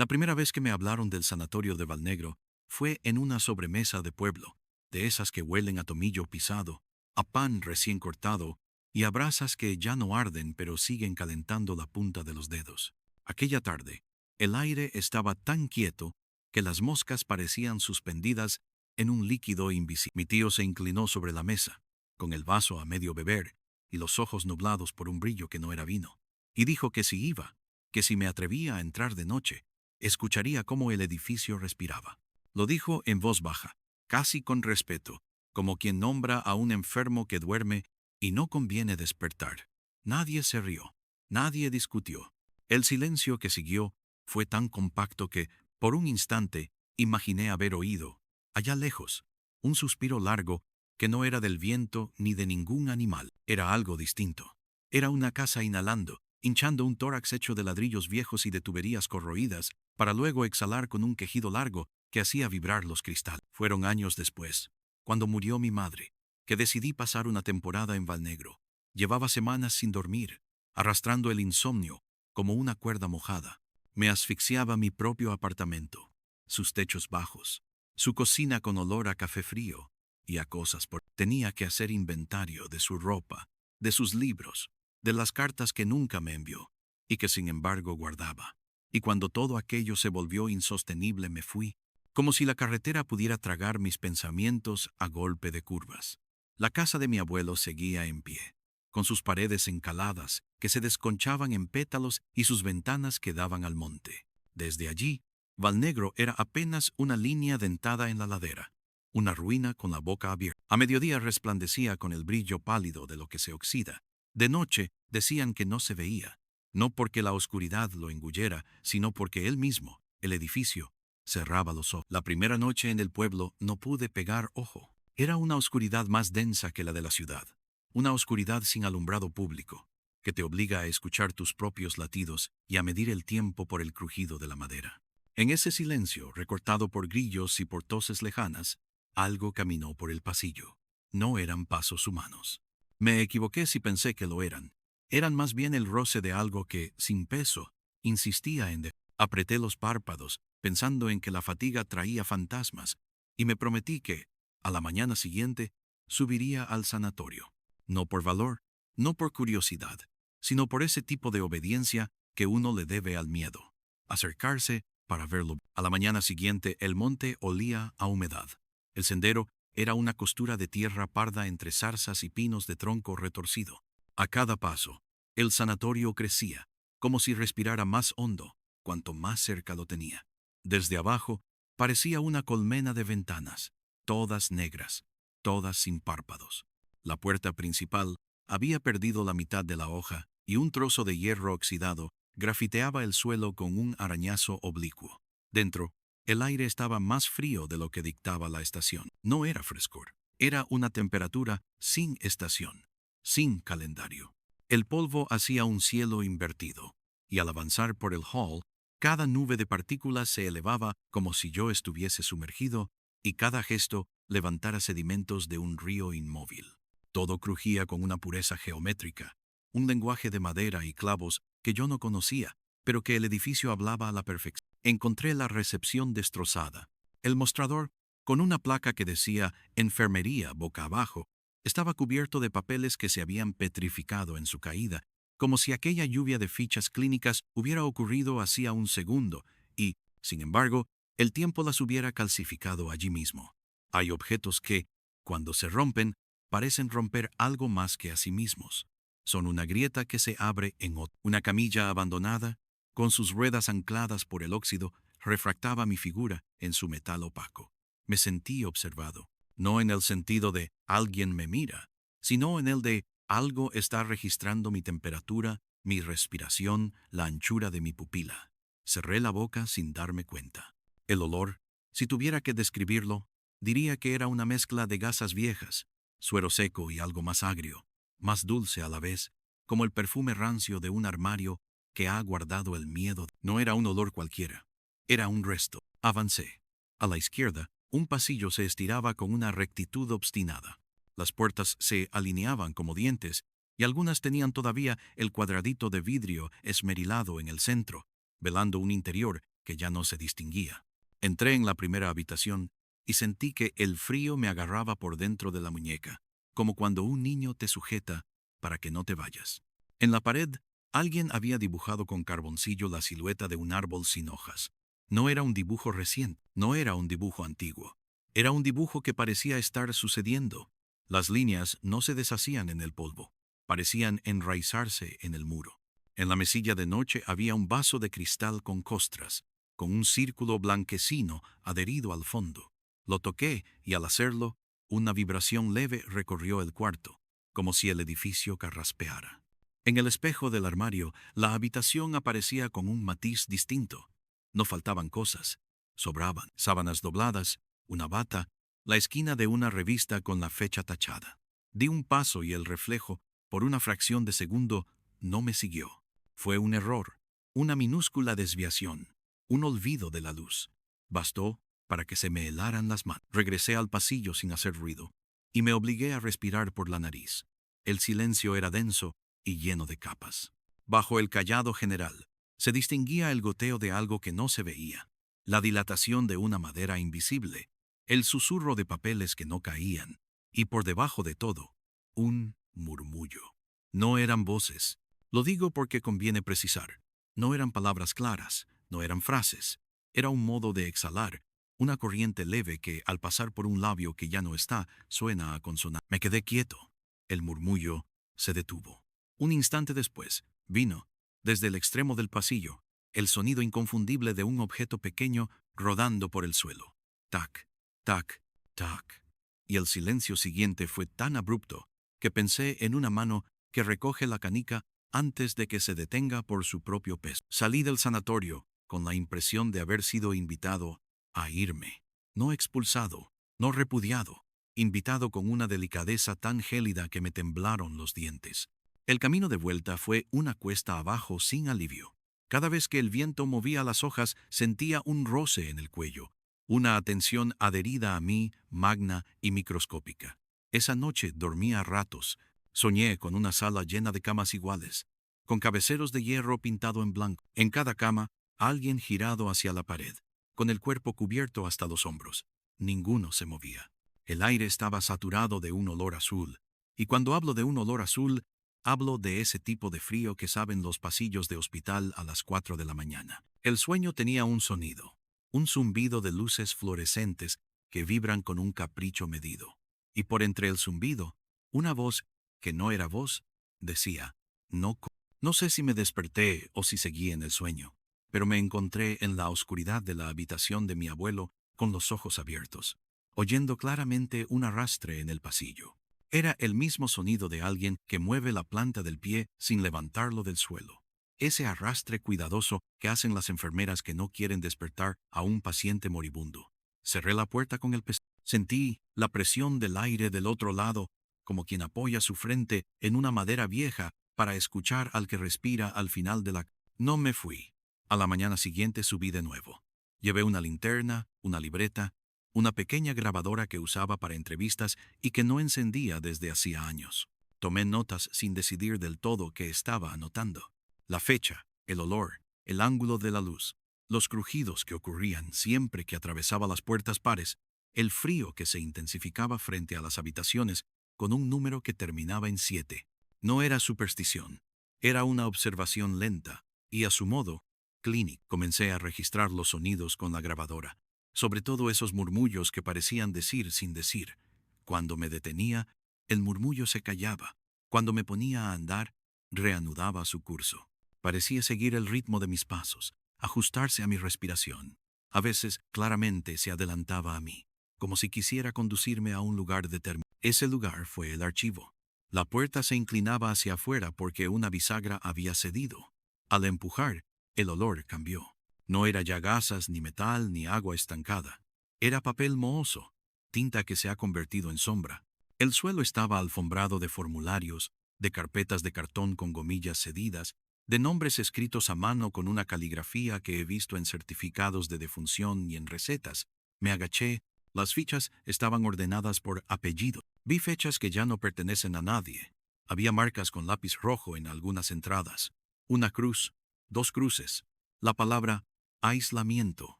La primera vez que me hablaron del sanatorio de Valnegro fue en una sobremesa de pueblo, de esas que huelen a tomillo pisado, a pan recién cortado y a brasas que ya no arden pero siguen calentando la punta de los dedos. Aquella tarde, el aire estaba tan quieto que las moscas parecían suspendidas en un líquido invisible. Mi tío se inclinó sobre la mesa, con el vaso a medio beber y los ojos nublados por un brillo que no era vino, y dijo que si iba, que si me atrevía a entrar de noche, escucharía cómo el edificio respiraba. Lo dijo en voz baja, casi con respeto, como quien nombra a un enfermo que duerme y no conviene despertar. Nadie se rió, nadie discutió. El silencio que siguió fue tan compacto que, por un instante, imaginé haber oído, allá lejos, un suspiro largo que no era del viento ni de ningún animal. Era algo distinto. Era una casa inhalando, hinchando un tórax hecho de ladrillos viejos y de tuberías corroídas, para luego exhalar con un quejido largo que hacía vibrar los cristales. Fueron años después, cuando murió mi madre, que decidí pasar una temporada en Valnegro. Llevaba semanas sin dormir, arrastrando el insomnio como una cuerda mojada. Me asfixiaba mi propio apartamento, sus techos bajos, su cocina con olor a café frío y a cosas por... Tenía que hacer inventario de su ropa, de sus libros, de las cartas que nunca me envió y que sin embargo guardaba. Y cuando todo aquello se volvió insostenible me fui, como si la carretera pudiera tragar mis pensamientos a golpe de curvas. La casa de mi abuelo seguía en pie, con sus paredes encaladas que se desconchaban en pétalos y sus ventanas que daban al monte. Desde allí, Valnegro era apenas una línea dentada en la ladera, una ruina con la boca abierta. A mediodía resplandecía con el brillo pálido de lo que se oxida. De noche decían que no se veía, no porque la oscuridad lo engullera, sino porque él mismo, el edificio, cerraba los ojos. La primera noche en el pueblo no pude pegar ojo. Era una oscuridad más densa que la de la ciudad, una oscuridad sin alumbrado público, que te obliga a escuchar tus propios latidos y a medir el tiempo por el crujido de la madera. En ese silencio, recortado por grillos y por toses lejanas, algo caminó por el pasillo. No eran pasos humanos. Me equivoqué si pensé que lo eran. Eran más bien el roce de algo que, sin peso, insistía en... Apreté los párpados, pensando en que la fatiga traía fantasmas, y me prometí que, a la mañana siguiente, subiría al sanatorio. No por valor, no por curiosidad, sino por ese tipo de obediencia que uno le debe al miedo. Acercarse para verlo. A la mañana siguiente el monte olía a humedad. El sendero era una costura de tierra parda entre zarzas y pinos de tronco retorcido. A cada paso, el sanatorio crecía, como si respirara más hondo, cuanto más cerca lo tenía. Desde abajo, parecía una colmena de ventanas, todas negras, todas sin párpados. La puerta principal había perdido la mitad de la hoja y un trozo de hierro oxidado grafiteaba el suelo con un arañazo oblicuo. Dentro, el aire estaba más frío de lo que dictaba la estación. No era frescor, era una temperatura sin estación, sin calendario. El polvo hacía un cielo invertido, y al avanzar por el hall, cada nube de partículas se elevaba como si yo estuviese sumergido, y cada gesto levantara sedimentos de un río inmóvil. Todo crujía con una pureza geométrica, un lenguaje de madera y clavos que yo no conocía, pero que el edificio hablaba a la perfección. Encontré la recepción destrozada. El mostrador, con una placa que decía «Enfermería» boca abajo, estaba cubierto de papeles que se habían petrificado en su caída, como si aquella lluvia de fichas clínicas hubiera ocurrido hacía un segundo y, sin embargo, el tiempo las hubiera calcificado allí mismo. Hay objetos que, cuando se rompen, parecen romper algo más que a sí mismos. Son una grieta que se abre en otra. Una camilla abandonada, con sus ruedas ancladas por el óxido, refractaba mi figura en su metal opaco. Me sentí observado, no en el sentido de «alguien me mira», sino en el de «algo está registrando mi temperatura, mi respiración, la anchura de mi pupila». Cerré la boca sin darme cuenta. El olor, si tuviera que describirlo, diría que era una mezcla de gasas viejas, suero seco y algo más agrio, más dulce a la vez, como el perfume rancio de un armario que ha guardado el miedo. No era un olor cualquiera, era un resto. Avancé. A la izquierda, un pasillo se estiraba con una rectitud obstinada. Las puertas se alineaban como dientes, y algunas tenían todavía el cuadradito de vidrio esmerilado en el centro, velando un interior que ya no se distinguía. Entré en la primera habitación y sentí que el frío me agarraba por dentro de la muñeca, como cuando un niño te sujeta para que no te vayas. En la pared, alguien había dibujado con carboncillo la silueta de un árbol sin hojas. No era un dibujo reciente, no era un dibujo antiguo. Era un dibujo que parecía estar sucediendo. Las líneas no se deshacían en el polvo, parecían enraizarse en el muro. En la mesilla de noche había un vaso de cristal con costras, con un círculo blanquecino adherido al fondo. Lo toqué y al hacerlo, una vibración leve recorrió el cuarto, como si el edificio carraspeara. En el espejo del armario, la habitación aparecía con un matiz distinto. No faltaban cosas. Sobraban sábanas dobladas, una bata, la esquina de una revista con la fecha tachada. Di un paso y el reflejo, por una fracción de segundo, no me siguió. Fue un error, una minúscula desviación, un olvido de la luz. Bastó para que se me helaran las manos. Regresé al pasillo sin hacer ruido y me obligué a respirar por la nariz. El silencio era denso y lleno de capas. Bajo el callado general, se distinguía el goteo de algo que no se veía, la dilatación de una madera invisible, el susurro de papeles que no caían, y por debajo de todo, un murmullo. No eran voces. Lo digo porque conviene precisar. No eran palabras claras, no eran frases. Era un modo de exhalar, una corriente leve que, al pasar por un labio que ya no está, suena a consonante. Me quedé quieto. El murmullo se detuvo. Un instante después, vino, desde el extremo del pasillo, el sonido inconfundible de un objeto pequeño rodando por el suelo. Tac, tac, tac. Y el silencio siguiente fue tan abrupto que pensé en una mano que recoge la canica antes de que se detenga por su propio peso. Salí del sanatorio con la impresión de haber sido invitado a irme. No expulsado, no repudiado, invitado con una delicadeza tan gélida que me temblaron los dientes. El camino de vuelta fue una cuesta abajo sin alivio. Cada vez que el viento movía las hojas sentía un roce en el cuello, una atención adherida a mí, magna y microscópica. Esa noche dormí a ratos. Soñé con una sala llena de camas iguales, con cabeceros de hierro pintado en blanco. En cada cama, alguien girado hacia la pared, con el cuerpo cubierto hasta los hombros. Ninguno se movía. El aire estaba saturado de un olor azul. Y cuando hablo de un olor azul, hablo de ese tipo de frío que saben los pasillos de hospital a las 4 de la mañana. El sueño tenía un sonido, un zumbido de luces fluorescentes que vibran con un capricho medido. Y por entre el zumbido, una voz, que no era voz, decía, no. No sé si me desperté o si seguí en el sueño, pero me encontré en la oscuridad de la habitación de mi abuelo con los ojos abiertos, oyendo claramente un arrastre en el pasillo. Era el mismo sonido de alguien que mueve la planta del pie sin levantarlo del suelo. Ese arrastre cuidadoso que hacen las enfermeras que no quieren despertar a un paciente moribundo. Cerré la puerta con el pestillo. Sentí la presión del aire del otro lado, como quien apoya su frente en una madera vieja para escuchar al que respira al final de la... No me fui. A la mañana siguiente subí de nuevo. Llevé una linterna, una libreta, una pequeña grabadora que usaba para entrevistas y que no encendía desde hacía años. Tomé notas sin decidir del todo qué estaba anotando. La fecha, el olor, el ángulo de la luz, los crujidos que ocurrían siempre que atravesaba las puertas pares, el frío que se intensificaba frente a las habitaciones con un número que terminaba en 7. No era superstición, era una observación lenta y, a su modo, clínica. Comencé a registrar los sonidos con la grabadora, sobre todo esos murmullos que parecían decir sin decir. Cuando me detenía, el murmullo se callaba. Cuando me ponía a andar, reanudaba su curso. Parecía seguir el ritmo de mis pasos, ajustarse a mi respiración. A veces, claramente, se adelantaba a mí, como si quisiera conducirme a un lugar determinado. Ese lugar fue el archivo. La puerta se inclinaba hacia afuera porque una bisagra había cedido. Al empujar, el olor cambió. No era ya gasas, ni metal, ni agua estancada. Era papel mohoso, tinta que se ha convertido en sombra. El suelo estaba alfombrado de formularios, de carpetas de cartón con gomillas cedidas, de nombres escritos a mano con una caligrafía que he visto en certificados de defunción y en recetas. Me agaché. Las fichas estaban ordenadas por apellido. Vi fechas que ya no pertenecen a nadie. Había marcas con lápiz rojo en algunas entradas. Una cruz, dos cruces, la palabra Aislamiento.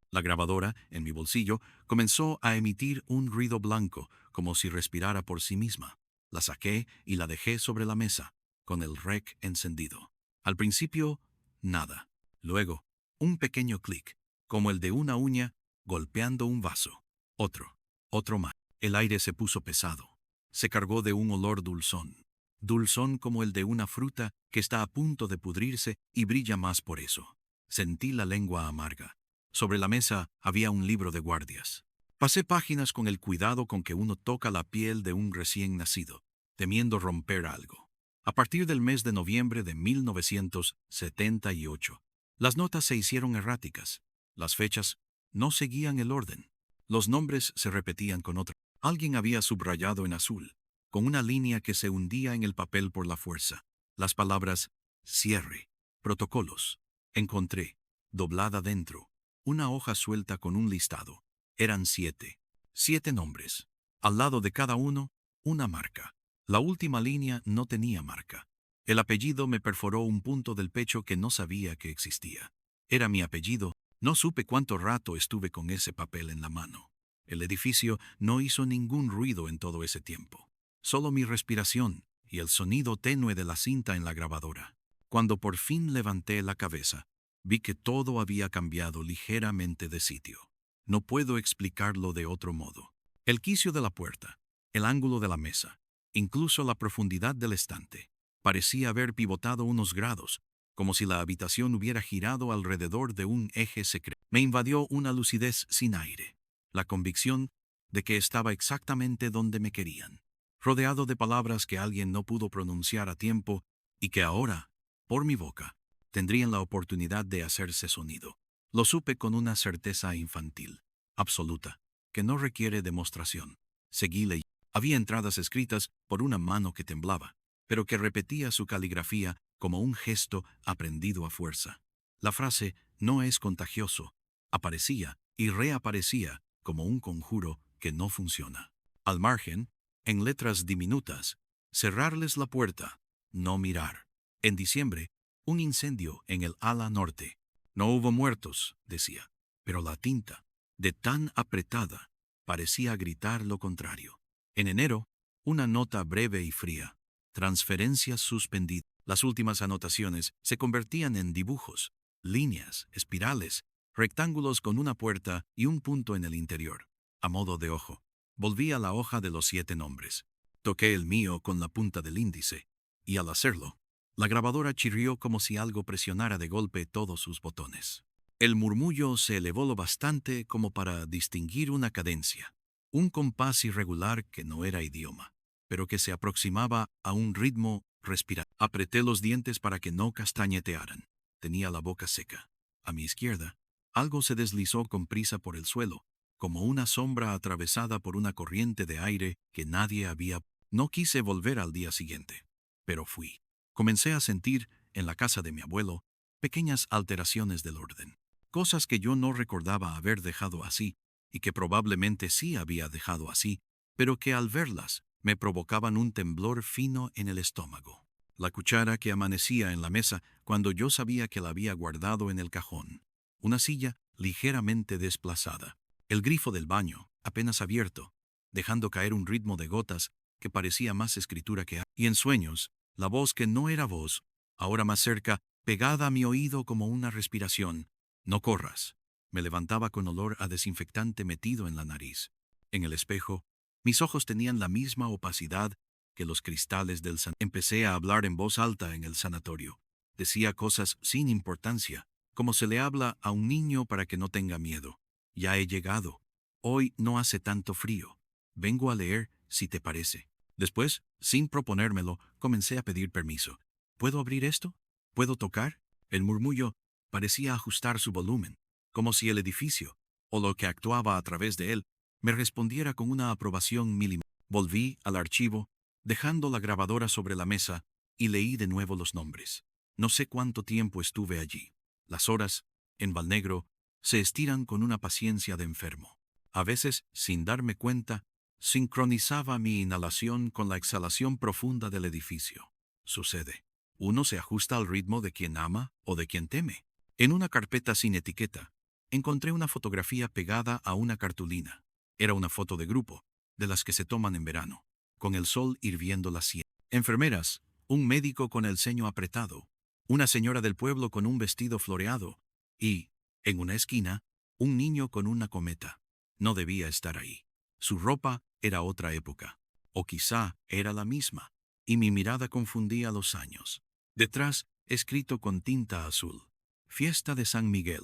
La grabadora, en mi bolsillo, comenzó a emitir un ruido blanco, como si respirara por sí misma. La saqué y la dejé sobre la mesa, con el rec encendido. Al principio, nada. Luego, un pequeño clic, como el de una uña golpeando un vaso. Otro más. El aire se puso pesado. Se cargó de un olor dulzón. Dulzón como el de una fruta que está a punto de pudrirse y brilla más por eso. Sentí la lengua amarga. Sobre la mesa había un libro de guardias. Pasé páginas con el cuidado con que uno toca la piel de un recién nacido, temiendo romper algo. A partir del mes de noviembre de 1978, las notas se hicieron erráticas. Las fechas no seguían el orden. Los nombres se repetían con otro. Alguien había subrayado en azul, con una línea que se hundía en el papel por la fuerza, las palabras cierre, protocolos. Encontré, doblada dentro, una hoja suelta con un listado. Eran 7. 7 nombres. Al lado de cada uno, una marca. La última línea no tenía marca. El apellido me perforó un punto del pecho que no sabía que existía. Era mi apellido. No supe cuánto rato estuve con ese papel en la mano. El edificio no hizo ningún ruido en todo ese tiempo. Solo mi respiración y el sonido tenue de la cinta en la grabadora. Cuando por fin levanté la cabeza, vi que todo había cambiado ligeramente de sitio. No puedo explicarlo de otro modo. El quicio de la puerta, el ángulo de la mesa, incluso la profundidad del estante, parecía haber pivotado unos grados, como si la habitación hubiera girado alrededor de un eje secreto. Me invadió una lucidez sin aire, la convicción de que estaba exactamente donde me querían, rodeado de palabras que alguien no pudo pronunciar a tiempo y que ahora, por mi boca, tendrían la oportunidad de hacerse sonido. Lo supe con una certeza infantil, absoluta, que no requiere demostración. Seguí leyendo. Había entradas escritas por una mano que temblaba, pero que repetía su caligrafía como un gesto aprendido a fuerza. La frase «no es contagioso» aparecía y reaparecía como un conjuro que no funciona. Al margen, en letras diminutas, cerrarles la puerta, no mirar. En diciembre, un incendio en el ala norte. No hubo muertos, decía, pero la tinta, de tan apretada, parecía gritar lo contrario. En enero, una nota breve y fría. Transferencias suspendidas. Las últimas anotaciones se convertían en dibujos, líneas, espirales, rectángulos con una puerta y un punto en el interior, a modo de ojo. Volví a la hoja de los 7 nombres. Toqué el mío con la punta del índice, y al hacerlo, la grabadora chirrió como si algo presionara de golpe todos sus botones. El murmullo se elevó lo bastante como para distinguir una cadencia, un compás irregular que no era idioma, pero que se aproximaba a un ritmo respirado. Apreté los dientes para que no castañetearan. Tenía la boca seca. A mi izquierda, algo se deslizó con prisa por el suelo, como una sombra atravesada por una corriente de aire que nadie había. No quise volver al día siguiente, pero fui. Comencé a sentir, en la casa de mi abuelo, pequeñas alteraciones del orden. Cosas que yo no recordaba haber dejado así, y que probablemente sí había dejado así, pero que al verlas me provocaban un temblor fino en el estómago. La cuchara que amanecía en la mesa cuando yo sabía que la había guardado en el cajón. Una silla ligeramente desplazada. El grifo del baño, apenas abierto, dejando caer un ritmo de gotas que parecía más escritura que... Y en sueños, la voz que no era voz, ahora más cerca, pegada a mi oído como una respiración. No corras. Me levantaba con olor a desinfectante metido en la nariz. En el espejo, mis ojos tenían la misma opacidad que los cristales del sanatorio. Empecé a hablar en voz alta en el sanatorio. Decía cosas sin importancia, como se le habla a un niño para que no tenga miedo. Ya he llegado. Hoy no hace tanto frío. Vengo a leer, si te parece. Después, sin proponérmelo, comencé a pedir permiso. ¿Puedo abrir esto? ¿Puedo tocar? El murmullo parecía ajustar su volumen, como si el edificio, o lo que actuaba a través de él, me respondiera con una aprobación milimétrica. Volví al archivo, dejando la grabadora sobre la mesa, y leí de nuevo los nombres. No sé cuánto tiempo estuve allí. Las horas, en Valnegro, se estiran con una paciencia de enfermo. A veces, sin darme cuenta, sincronizaba mi inhalación con la exhalación profunda del edificio. Sucede. Uno se ajusta al ritmo de quien ama o de quien teme. En una carpeta sin etiqueta, encontré una fotografía pegada a una cartulina. Era una foto de grupo, de las que se toman en verano, con el sol hirviendo la sien. Enfermeras, un médico con el ceño apretado, una señora del pueblo con un vestido floreado y, en una esquina, un niño con una cometa. No debía estar ahí. Su ropa era otra época, o quizá era la misma, y mi mirada confundía los años. Detrás, escrito con tinta azul: Fiesta de San Miguel,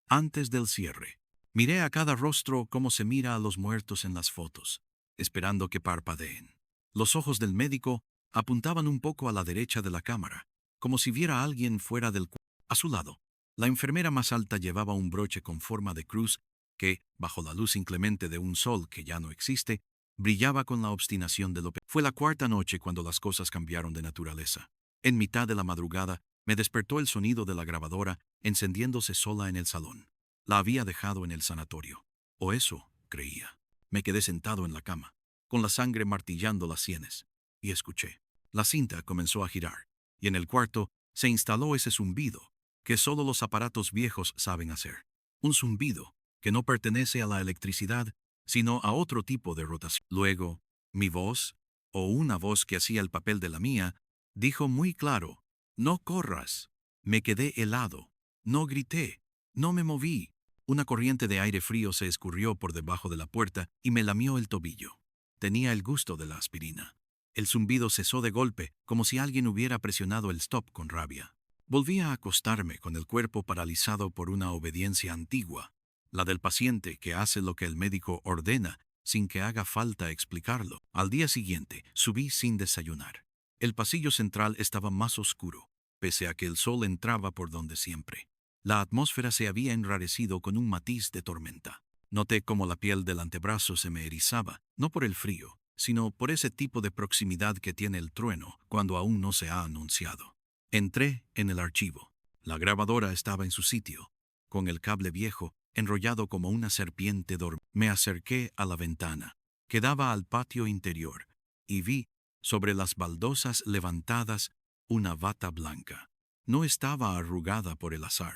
antes del cierre. Miré a cada rostro como se mira a los muertos en las fotos, esperando que parpadeen. Los ojos del médico apuntaban un poco a la derecha de la cámara, como si viera a alguien fuera del cuarto. A su lado, la enfermera más alta llevaba un broche con forma de cruz que, bajo la luz inclemente de un sol que ya no existe, brillaba con la obstinación de lo peor. Fue la cuarta noche cuando las cosas cambiaron de naturaleza. En mitad de la madrugada, me despertó el sonido de la grabadora encendiéndose sola en el salón. La había dejado en el sanatorio. O eso creía. Me quedé sentado en la cama, con la sangre martillando las sienes, y escuché. La cinta comenzó a girar, y en el cuarto se instaló ese zumbido que solo los aparatos viejos saben hacer. Un zumbido que no pertenece a la electricidad, sino a otro tipo de rotación. Luego, mi voz, o una voz que hacía el papel de la mía, dijo muy claro: «No corras». Me quedé helado. No grité. No me moví. Una corriente de aire frío se escurrió por debajo de la puerta y me lamió el tobillo. Tenía el gusto de la aspirina. El zumbido cesó de golpe, como si alguien hubiera presionado el stop con rabia. Volví a acostarme con el cuerpo paralizado por una obediencia antigua, la del paciente que hace lo que el médico ordena sin que haga falta explicarlo. Al día siguiente, subí sin desayunar. El pasillo central estaba más oscuro, pese a que el sol entraba por donde siempre. La atmósfera se había enrarecido con un matiz de tormenta. Noté cómo la piel del antebrazo se me erizaba, no por el frío, sino por ese tipo de proximidad que tiene el trueno cuando aún no se ha anunciado. Entré en el archivo. La grabadora estaba en su sitio, con el cable viejo enrollado como una serpiente dormida. Me acerqué a la ventana, que daba al patio interior, y vi, sobre las baldosas levantadas, una bata blanca. No estaba arrugada por el azar.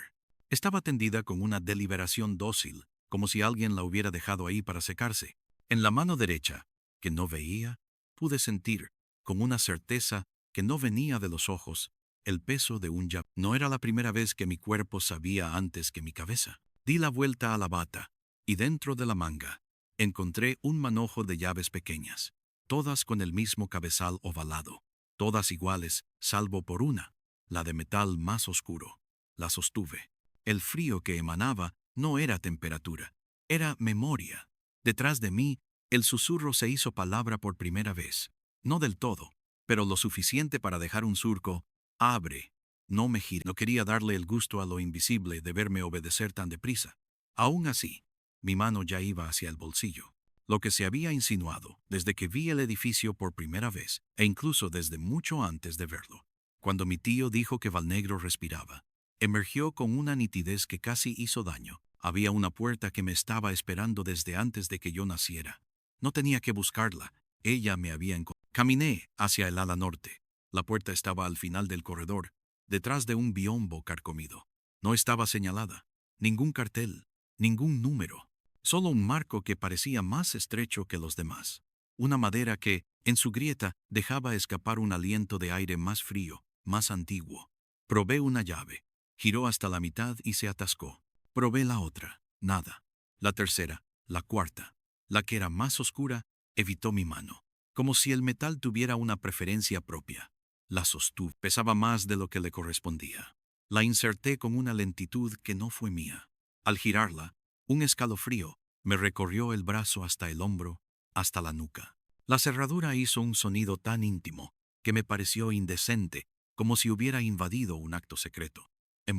Estaba tendida con una deliberación dócil, como si alguien la hubiera dejado ahí para secarse. En la mano derecha, que no veía, pude sentir, con una certeza que no venía de los ojos, el peso de un llave. No era la primera vez que mi cuerpo sabía antes que mi cabeza. Di la vuelta a la bata, y dentro de la manga encontré un manojo de llaves pequeñas, todas con el mismo cabezal ovalado, todas iguales, salvo por una, la de metal más oscuro. La sostuve. El frío que emanaba no era temperatura, era memoria. Detrás de mí, el susurro se hizo palabra por primera vez. No del todo, pero lo suficiente para dejar un surco. Abre. No me giré. No quería darle el gusto a lo invisible de verme obedecer tan deprisa. Aún así, mi mano ya iba hacia el bolsillo. Lo que se había insinuado desde que vi el edificio por primera vez, e incluso desde mucho antes de verlo. Cuando mi tío dijo que Valnegro respiraba, emergió con una nitidez que casi hizo daño. Había una puerta que me estaba esperando desde antes de que yo naciera. No tenía que buscarla. Ella me había encontrado. Caminé hacia el ala norte. La puerta estaba al final del corredor, detrás de un biombo carcomido. No estaba señalada. Ningún cartel. Ningún número. Solo un marco que parecía más estrecho que los demás. Una madera que, en su grieta, dejaba escapar un aliento de aire más frío, más antiguo. Probé una llave. Giró hasta la mitad y se atascó. Probé la otra. Nada. La tercera. La cuarta. La que era más oscura, evitó mi mano. Como si el metal tuviera una preferencia propia. La sostuve. Pesaba más de lo que le correspondía. La inserté con una lentitud que no fue mía. Al girarla, un escalofrío me recorrió el brazo hasta el hombro, hasta la nuca. La cerradura hizo un sonido tan íntimo que me pareció indecente, como si hubiera invadido un acto secreto.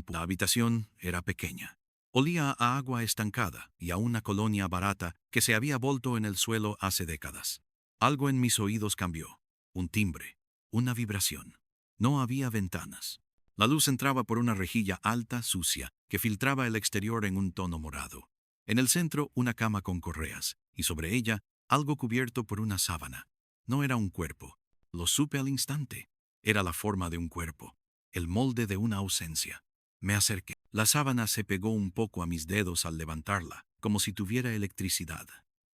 La habitación era pequeña. Olía a agua estancada y a una colonia barata que se había vuelto en el suelo hace décadas. Algo en mis oídos cambió. Un timbre. Una vibración. No había ventanas. La luz entraba por una rejilla alta, sucia, que filtraba el exterior en un tono morado. En el centro, una cama con correas, y sobre ella, algo cubierto por una sábana. No era un cuerpo. Lo supe al instante. Era la forma de un cuerpo. El molde de una ausencia. Me acerqué. La sábana se pegó un poco a mis dedos al levantarla, como si tuviera electricidad.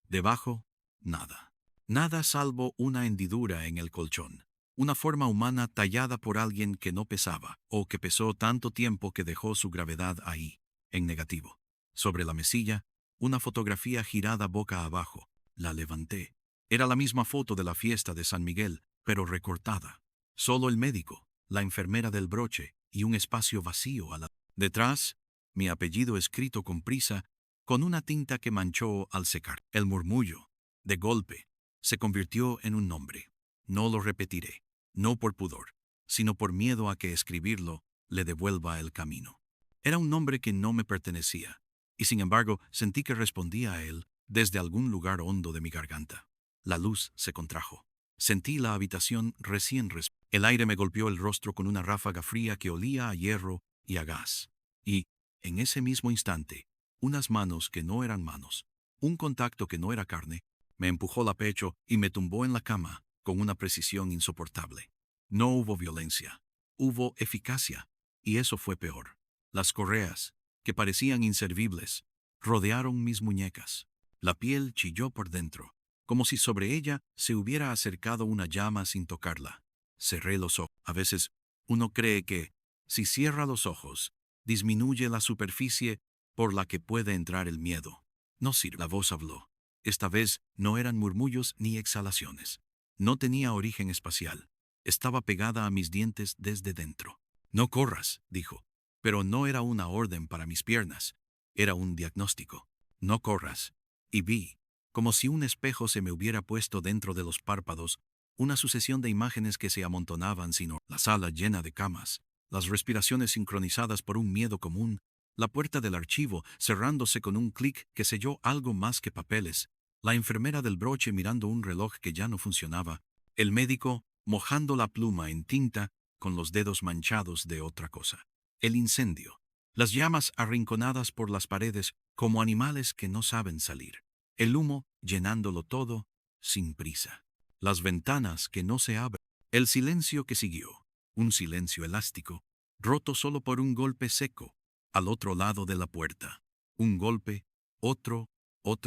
Debajo, nada. Nada salvo una hendidura en el colchón. Una forma humana tallada por alguien que no pesaba, o que pesó tanto tiempo que dejó su gravedad ahí, en negativo. Sobre la mesilla, una fotografía girada boca abajo. La levanté. Era la misma foto de la fiesta de San Miguel, pero recortada. Solo el médico, la enfermera del broche y un espacio vacío a la... Detrás, mi apellido escrito con prisa, con una tinta que manchó al secar. El murmullo, de golpe, se convirtió en un nombre. No lo repetiré, no por pudor, sino por miedo a que escribirlo le devuelva el camino. Era un nombre que no me pertenecía, y sin embargo sentí que respondía a él desde algún lugar hondo de mi garganta. La luz se contrajo. Sentí la habitación recién respirar. El aire me golpeó el rostro con una ráfaga fría que olía a hierro y a gas. Y, en ese mismo instante, unas manos que no eran manos, un contacto que no era carne, me empujó la pecho y me tumbó en la cama con una precisión insoportable. No hubo violencia, hubo eficacia, y eso fue peor. Las correas, que parecían inservibles, rodearon mis muñecas. La piel chilló por dentro, como si sobre ella se hubiera acercado una llama sin tocarla. Cerré los ojos. A veces, uno cree que, si cierra los ojos, disminuye la superficie por la que puede entrar el miedo. No sirve. La voz habló. Esta vez no eran murmullos ni exhalaciones. No tenía origen espacial. Estaba pegada a mis dientes desde dentro. No corras, dijo. Pero no era una orden para mis piernas. Era un diagnóstico. No corras. Y vi, como si un espejo se me hubiera puesto dentro de los párpados, una sucesión de imágenes que se amontonaban sin orden. La sala llena de camas, las respiraciones sincronizadas por un miedo común, la puerta del archivo cerrándose con un clic que selló algo más que papeles, la enfermera del broche mirando un reloj que ya no funcionaba, el médico mojando la pluma en tinta con los dedos manchados de otra cosa. El incendio, las llamas arrinconadas por las paredes como animales que no saben salir, el humo llenándolo todo sin prisa, las ventanas que no se abren, el silencio que siguió, un silencio elástico, roto solo por un golpe seco, al otro lado de la puerta. Un golpe, otro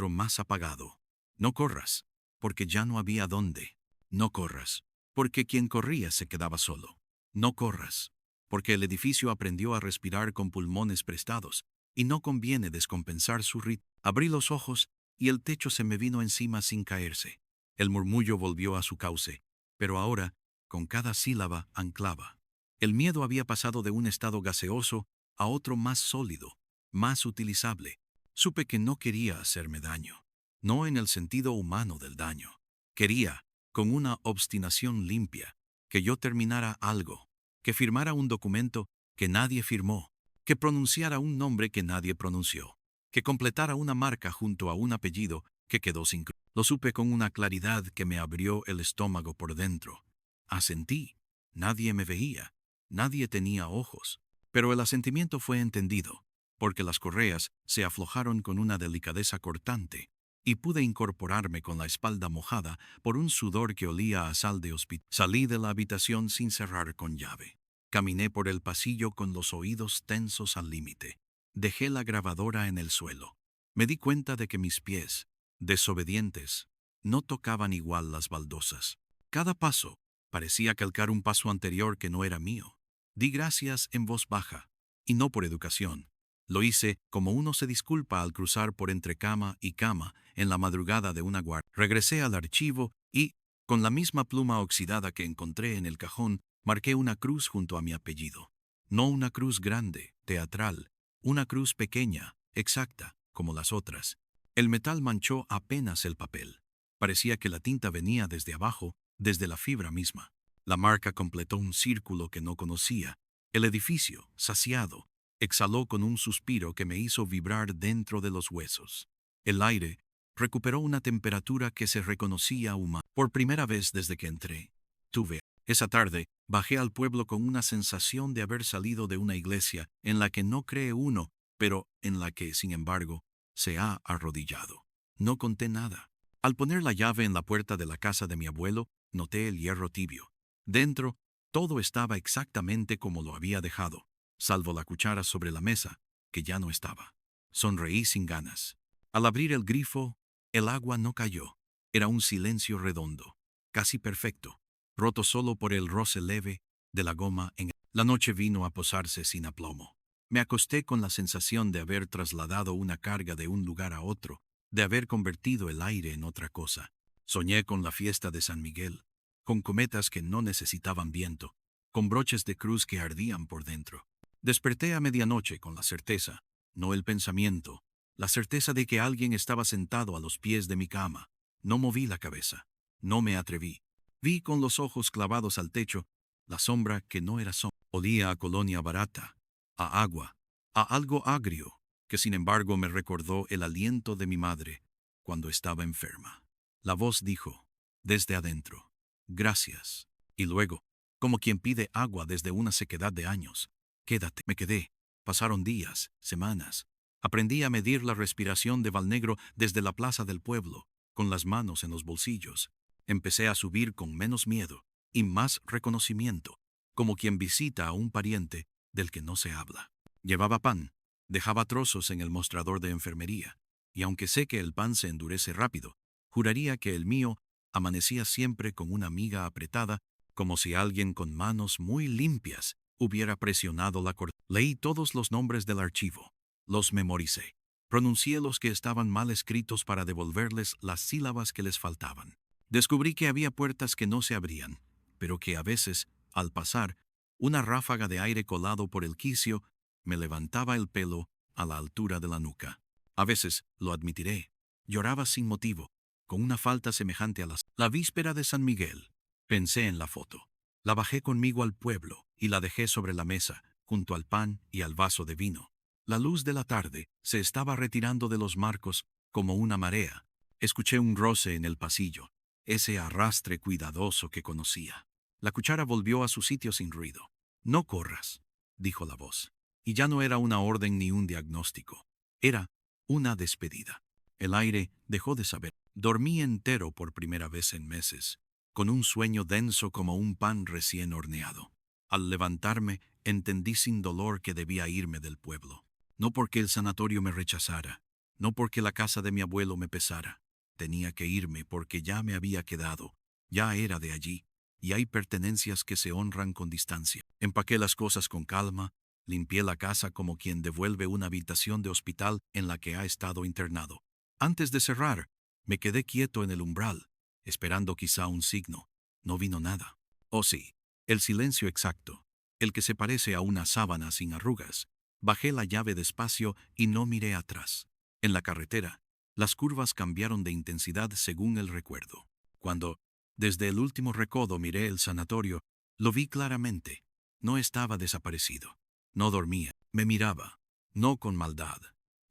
más apagado. No corras, porque ya no había dónde. No corras, porque quien corría se quedaba solo. No corras, porque el edificio aprendió a respirar con pulmones prestados, y no conviene descompensar su ritmo. Abrí los ojos, y el techo se me vino encima sin caerse. El murmullo volvió a su cauce, pero ahora, con cada sílaba, anclaba. El miedo había pasado de un estado gaseoso a otro más sólido, más utilizable. Supe que no quería hacerme daño. No en el sentido humano del daño. Quería, con una obstinación limpia, que yo terminara algo, que firmara un documento que nadie firmó, que pronunciara un nombre que nadie pronunció, que completara una marca junto a un apellido que quedó sin cruz. Lo supe con una claridad que me abrió el estómago por dentro. Asentí. Nadie me veía. Nadie tenía ojos. Pero el asentimiento fue entendido, porque las correas se aflojaron con una delicadeza cortante, y pude incorporarme con la espalda mojada por un sudor que olía a sal de hospital. Salí de la habitación sin cerrar con llave. Caminé por el pasillo con los oídos tensos al límite. Dejé la grabadora en el suelo. Me di cuenta de que mis pies, desobedientes, no tocaban igual las baldosas. Cada paso parecía calcar un paso anterior que no era mío. Di gracias en voz baja, y no por educación. Lo hice como uno se disculpa al cruzar por entre cama y cama en la madrugada de una guardia. Regresé al archivo y, con la misma pluma oxidada que encontré en el cajón, marqué una cruz junto a mi apellido. No una cruz grande, teatral, una cruz pequeña, exacta, como las otras. El metal manchó apenas el papel. Parecía que la tinta venía desde abajo, desde la fibra misma. La marca completó un círculo que no conocía. El edificio, saciado, exhaló con un suspiro que me hizo vibrar dentro de los huesos. El aire recuperó una temperatura que se reconocía humana. Por primera vez desde que entré, tuve. Esa tarde, bajé al pueblo con una sensación de haber salido de una iglesia en la que no cree uno, pero en la que, sin embargo, se ha arrodillado. No conté nada. Al poner la llave en la puerta de la casa de mi abuelo, noté el hierro tibio. Dentro, todo estaba exactamente como lo había dejado. salvo la cuchara sobre la mesa, que ya no estaba. Sonreí sin ganas. Al abrir el grifo, el agua no cayó. Era un silencio redondo, casi perfecto, roto solo por el roce leve de la goma en... La noche vino a posarse sin aplomo. Me acosté con la sensación de haber trasladado una carga de un lugar a otro, de haber convertido el aire en otra cosa. Soñé con la fiesta de San Miguel, con cometas que no necesitaban viento, con broches de cruz que ardían por dentro. Desperté a medianoche con la certeza, no el pensamiento, la certeza de que alguien estaba sentado a los pies de mi cama. No moví la cabeza, no me atreví. Vi con los ojos clavados al techo la sombra que no era sombra. Olía a colonia barata, a agua, a algo agrio, que sin embargo me recordó el aliento de mi madre cuando estaba enferma. La voz dijo, desde adentro, gracias. Y luego, como quien pide agua desde una sequedad de años, quédate. Me quedé. Pasaron días, semanas. Aprendí a medir la respiración de Valnegro desde la plaza del pueblo, con las manos en los bolsillos. Empecé a subir con menos miedo y más reconocimiento, como quien visita a un pariente del que no se habla. Llevaba pan, dejaba trozos en el mostrador de enfermería, y aunque sé que el pan se endurece rápido, juraría que el mío amanecía siempre con una miga apretada, como si alguien con manos muy limpias hubiera presionado la cortina. Leí todos los nombres del archivo, los memoricé, pronuncié los que estaban mal escritos para devolverles las sílabas que les faltaban. Descubrí que había puertas que no se abrían, pero que a veces, al pasar, una ráfaga de aire colado por el quicio me levantaba el pelo a la altura de la nuca. A veces, lo admitiré, lloraba sin motivo, con una falta semejante a la víspera de San Miguel. Pensé en la foto. La bajé conmigo al pueblo y la dejé sobre la mesa, junto al pan y al vaso de vino. La luz de la tarde se estaba retirando de los marcos como una marea. Escuché un roce en el pasillo, ese arrastre cuidadoso que conocía. La cuchara volvió a su sitio sin ruido. No corras, dijo la voz. Y ya no era una orden ni un diagnóstico. Era una despedida. El aire dejó de saber. Dormí entero por primera vez en meses, con un sueño denso como un pan recién horneado. Al levantarme, entendí sin dolor que debía irme del pueblo. No porque el sanatorio me rechazara, no porque la casa de mi abuelo me pesara. Tenía que irme porque ya me había quedado, ya era de allí, y hay pertenencias que se honran con distancia. Empaqué las cosas con calma, limpié la casa como quien devuelve una habitación de hospital en la que ha estado internado. Antes de cerrar, me quedé quieto en el umbral, esperando quizá un signo. No vino nada. Oh sí, el silencio exacto, el que se parece a una sábana sin arrugas. Bajé la llave despacio y no miré atrás. En la carretera, las curvas cambiaron de intensidad según el recuerdo. Cuando, desde el último recodo, miré el sanatorio, lo vi claramente. No estaba desaparecido. No dormía. Me miraba. No con maldad.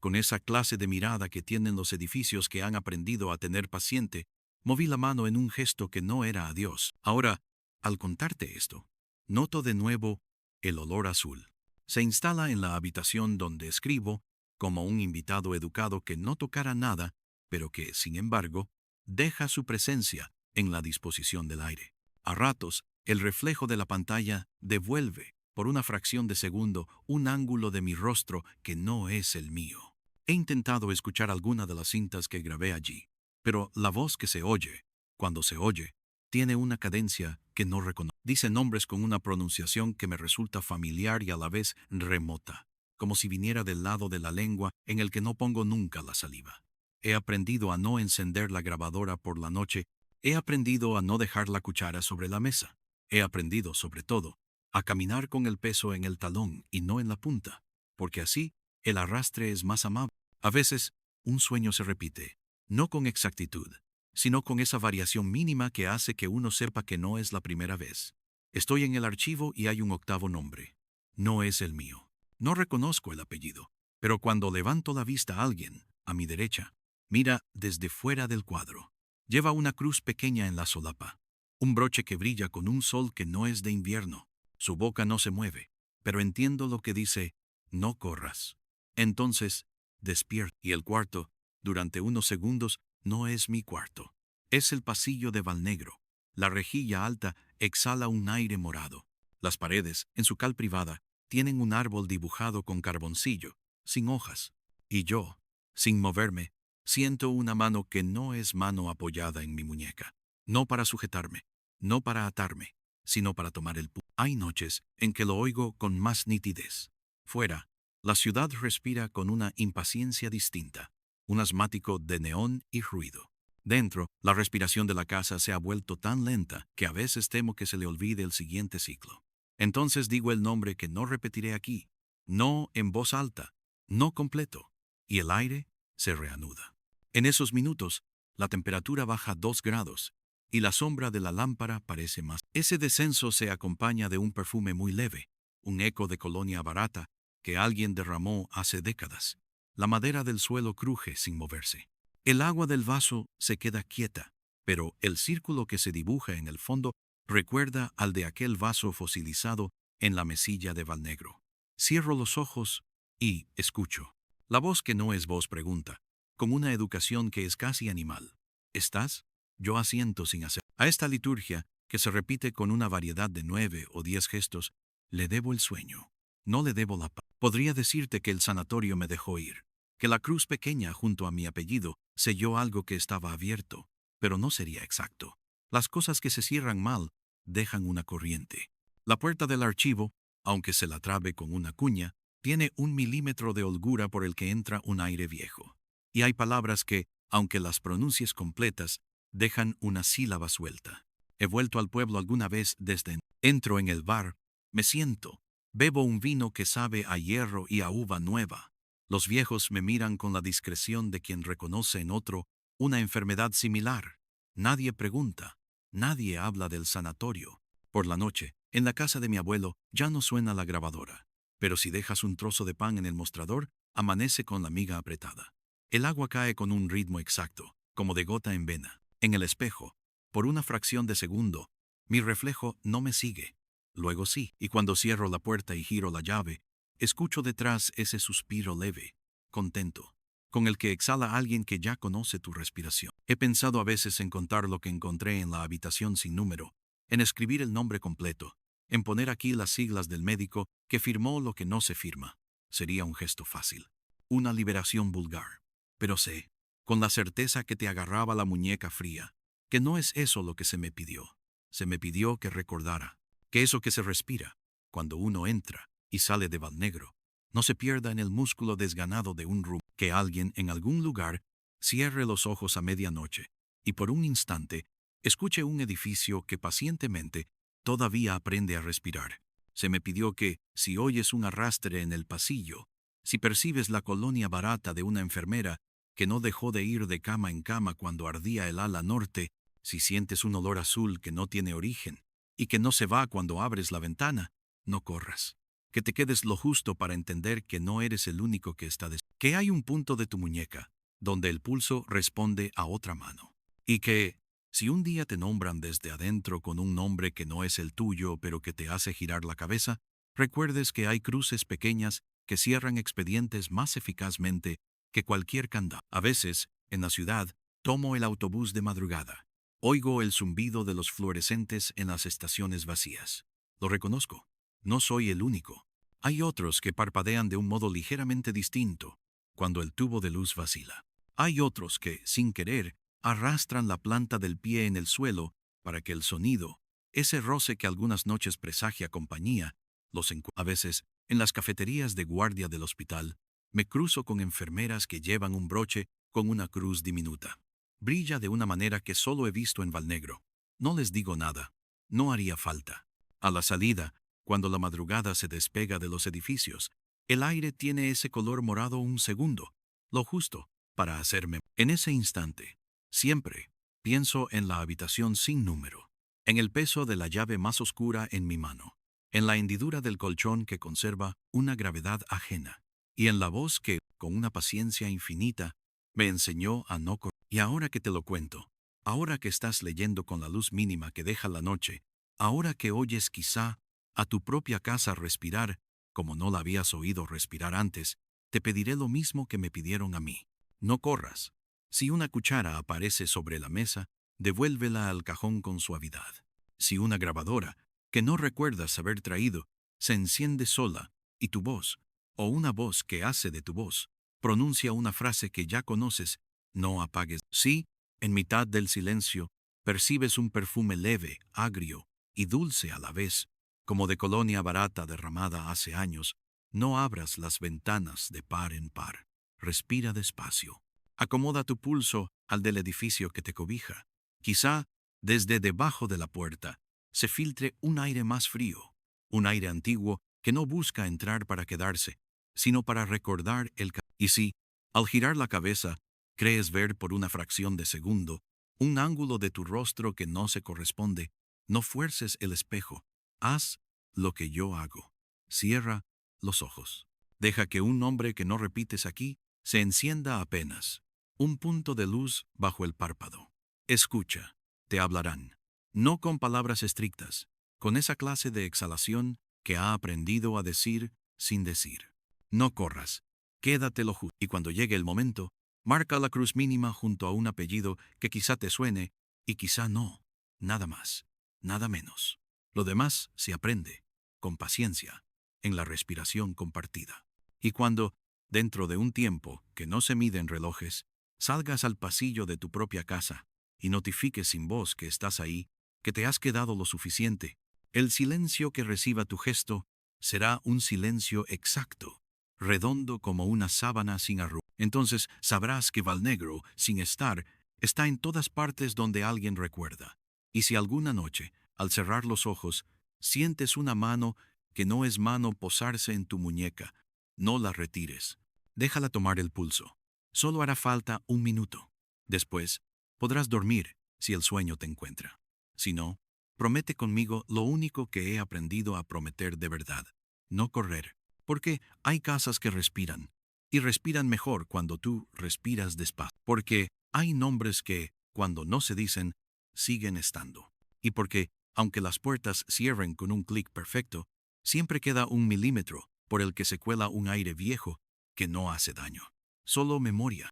Con esa clase de mirada que tienen los edificios que han aprendido a tener paciente, moví la mano en un gesto que no era adiós. Ahora, al contarte esto, noto de nuevo el olor azul. Se instala en la habitación donde escribo, como un invitado educado que no tocara nada, pero que, sin embargo, deja su presencia en la disposición del aire. A ratos, el reflejo de la pantalla devuelve, por una fracción de segundo, un ángulo de mi rostro que no es el mío. He intentado escuchar alguna de las cintas que grabé allí, pero la voz que se oye, cuando se oye, tiene una cadencia que no reconozco. Dice nombres con una pronunciación que me resulta familiar y a la vez remota, como si viniera del lado de la lengua en el que no pongo nunca la saliva. He aprendido a no encender la grabadora por la noche. He aprendido a no dejar la cuchara sobre la mesa. He aprendido, sobre todo, a caminar con el peso en el talón y no en la punta, porque así el arrastre es más amable. A veces, un sueño se repite, no con exactitud, sino con esa variación mínima que hace que uno sepa que no es la primera vez. Estoy en el archivo y hay un octavo nombre. No es el mío. No reconozco el apellido, pero cuando levanto la vista a alguien, a mi derecha, mira desde fuera del cuadro. Lleva una cruz pequeña en la solapa, un broche que brilla con un sol que no es de invierno. Su boca no se mueve, pero entiendo lo que dice, no corras. Entonces, despierto. Y el cuarto, durante unos segundos, no es mi cuarto. Es el pasillo de Valnegro. La rejilla alta exhala un aire morado. Las paredes, en su cal privada, tienen un árbol dibujado con carboncillo, sin hojas. Y yo, sin moverme, siento una mano que no es mano apoyada en mi muñeca. No para sujetarme, no para atarme, sino para tomar el pulso. Hay noches en que lo oigo con más nitidez. Fuera, la ciudad respira con una impaciencia distinta, un asmático de neón y ruido. Dentro, la respiración de la casa se ha vuelto tan lenta que a veces temo que se le olvide el siguiente ciclo. Entonces digo el nombre que no repetiré aquí, no en voz alta, no completo, y el aire se reanuda. En esos minutos, la temperatura baja 2 grados y la sombra de la lámpara parece más. Ese descenso se acompaña de un perfume muy leve, un eco de colonia barata que alguien derramó hace décadas. La madera del suelo cruje sin moverse. El agua del vaso se queda quieta, pero el círculo que se dibuja en el fondo recuerda al de aquel vaso fosilizado en la mesilla de Valnegro. Cierro los ojos y escucho. La voz que no es voz pregunta, con una educación que es casi animal. ¿Estás? Yo asiento sin hacer. A esta liturgia, que se repite con una variedad de 9 o 10 gestos, le debo el sueño. No le debo la paz. Podría decirte que el sanatorio me dejó ir, que la cruz pequeña junto a mi apellido selló algo que estaba abierto, pero no sería exacto. Las cosas que se cierran mal dejan una corriente. La puerta del archivo, aunque se la trabe con una cuña, tiene 1 milímetro de holgura por el que entra un aire viejo. Y hay palabras que, aunque las pronuncies completas, dejan una sílaba suelta. He vuelto al pueblo alguna vez desde. Entro en el bar, me siento, bebo un vino que sabe a hierro y a uva nueva. Los viejos me miran con la discreción de quien reconoce en otro una enfermedad similar. Nadie pregunta, nadie habla del sanatorio. Por la noche, en la casa de mi abuelo, ya no suena la grabadora. Pero si dejas un trozo de pan en el mostrador, amanece con la miga apretada. El agua cae con un ritmo exacto, como de gota en vena. En el espejo, por una fracción de segundo, mi reflejo no me sigue. Luego sí, y cuando cierro la puerta y giro la llave, escucho detrás ese suspiro leve, contento, con el que exhala alguien que ya conoce tu respiración. He pensado a veces en contar lo que encontré en la habitación sin número, en escribir el nombre completo, en poner aquí las siglas del médico que firmó lo que no se firma. Sería un gesto fácil, una liberación vulgar. Pero sé, con la certeza que te agarraba la muñeca fría, que no es eso lo que se me pidió. Se me pidió que recordara, que eso que se respira, cuando uno entra y sale de Valnegro, no se pierda en el músculo desganado de un rumbo, que alguien en algún lugar cierre los ojos a medianoche y por un instante escuche un edificio que pacientemente todavía aprende a respirar. Se me pidió que, si oyes un arrastre en el pasillo, si percibes la colonia barata de una enfermera que no dejó de ir de cama en cama cuando ardía el ala norte, si sientes un olor azul que no tiene origen y que no se va cuando abres la ventana, no corras. Que te quedes lo justo para entender que no eres el único que está que hay un punto de tu muñeca donde el pulso responde a otra mano. Y que, si un día te nombran desde adentro con un nombre que no es el tuyo pero que te hace girar la cabeza, recuerdes que hay cruces pequeñas que cierran expedientes más eficazmente que cualquier candado. A veces, en la ciudad, tomo el autobús de madrugada. Oigo el zumbido de los fluorescentes en las estaciones vacías. Lo reconozco. No soy el único. Hay otros que parpadean de un modo ligeramente distinto cuando el tubo de luz vacila. Hay otros que, sin querer, arrastran la planta del pie en el suelo para que el sonido, ese roce que algunas noches presagia compañía, los encuentre. A veces, en las cafeterías de guardia del hospital, me cruzo con enfermeras que llevan un broche con una cruz diminuta. Brilla de una manera que solo he visto en Valnegro. No les digo nada. No haría falta. A la salida, cuando la madrugada se despega de los edificios, el aire tiene ese color morado un segundo, lo justo para hacerme. En ese instante, siempre pienso en la habitación sin número, en el peso de la llave más oscura en mi mano, en la hendidura del colchón que conserva una gravedad ajena, y en la voz que, con una paciencia infinita, me enseñó a no correr. Y ahora que te lo cuento, ahora que estás leyendo con la luz mínima que deja la noche, ahora que oyes quizá a tu propia casa respirar, como no la habías oído respirar antes, te pediré lo mismo que me pidieron a mí. No corras. Si una cuchara aparece sobre la mesa, devuélvela al cajón con suavidad. Si una grabadora, que no recuerdas haber traído, se enciende sola, y tu voz, o una voz que hace de tu voz, pronuncia una frase que ya conoces, no apagues. Sí, en mitad del silencio, percibes un perfume leve, agrio y dulce a la vez, como de colonia barata derramada hace años. No abras las ventanas de par en par. Respira despacio. Acomoda tu pulso al del edificio que te cobija. Quizá, desde debajo de la puerta, se filtre un aire más frío, un aire antiguo que no busca entrar para quedarse, sino para recordar Y si, al girar la cabeza, crees ver por una fracción de segundo un ángulo de tu rostro que no se corresponde, no fuerces el espejo. Haz lo que yo hago. Cierra los ojos. Deja que un nombre que no repites aquí se encienda apenas. Un punto de luz bajo el párpado. Escucha. Te hablarán. No con palabras estrictas, con esa clase de exhalación que ha aprendido a decir sin decir. No corras. Quédatelo justo. Y cuando llegue el momento, marca la cruz mínima junto a un apellido que quizá te suene y quizá no. Nada más. Nada menos. Lo demás se aprende, con paciencia, en la respiración compartida. Y cuando, dentro de un tiempo que no se mide en relojes, salgas al pasillo de tu propia casa y notifiques sin voz que estás ahí, que te has quedado lo suficiente, el silencio que reciba tu gesto será un silencio exacto, redondo como una sábana sin arrugas. Entonces sabrás que Valnegro, sin estar, está en todas partes donde alguien recuerda. Y si alguna noche, al cerrar los ojos, sientes una mano que no es mano posarse en tu muñeca, no la retires. Déjala tomar el pulso. Solo hará falta un minuto. Después, podrás dormir si el sueño te encuentra. Si no, promete conmigo lo único que he aprendido a prometer de verdad: no correr. Porque hay casas que respiran, y respiran mejor cuando tú respiras despacio. Porque hay nombres que, cuando no se dicen, siguen estando. Y porque, aunque las puertas cierren con un clic perfecto, siempre queda un milímetro por el que se cuela un aire viejo que no hace daño. Solo memoria.